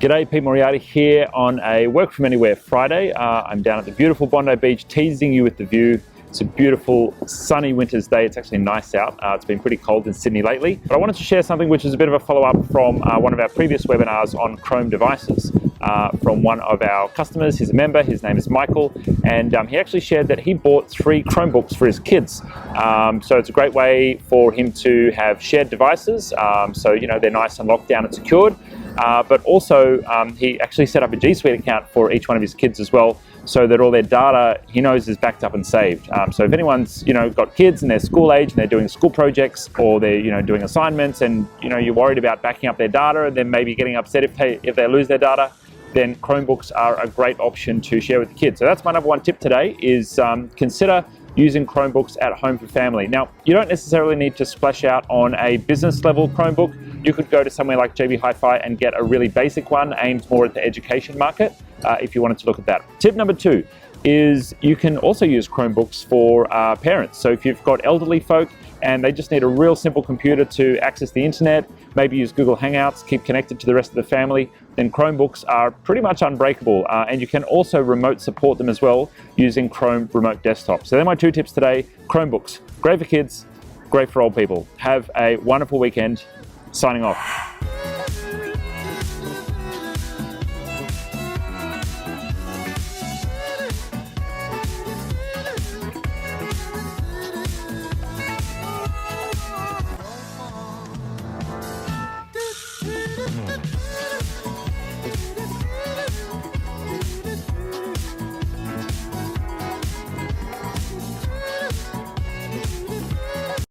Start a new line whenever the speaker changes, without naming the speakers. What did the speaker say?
G'day, Pete Moriarty here on a Work From Anywhere Friday. I'm down at the beautiful Bondi Beach, teasing you with the view. It's a beautiful sunny winter's day. It's actually nice out. It's been pretty cold in Sydney lately. But I wanted to share something which is a bit of a follow-up from one of our previous webinars on Chrome devices. From one of our customers. He's a member, his name is Michael, and he actually shared that he bought 3 Chromebooks for his kids. So it's a great way for him to have shared devices, so you know they're nice and locked down and secured. But also he actually set up a G Suite account for each one of his kids as well, so that all their data he knows is backed up and saved. So if anyone's got kids and they're school age and they're doing school projects, or they're doing assignments, and you're worried about backing up their data and then maybe getting upset if they lose their data, then Chromebooks are a great option to share with the kids. So that's my number one tip today, is consider using Chromebooks at home for family. Now, you don't necessarily need to splash out on a business level Chromebook. You could go to somewhere like JB Hi-Fi and get a really basic one aimed more at the education market if you wanted to look at that. Tip number 2 is you can also use Chromebooks for parents. So if you've got elderly folk and they just need a real simple computer to access the internet, maybe use Google Hangouts, keep connected to the rest of the family, then Chromebooks are pretty much unbreakable. And you can also remote support them as well using Chrome Remote Desktop. So they're my 2 tips today. Chromebooks, great for kids, great for old people. Have a wonderful weekend. Signing off.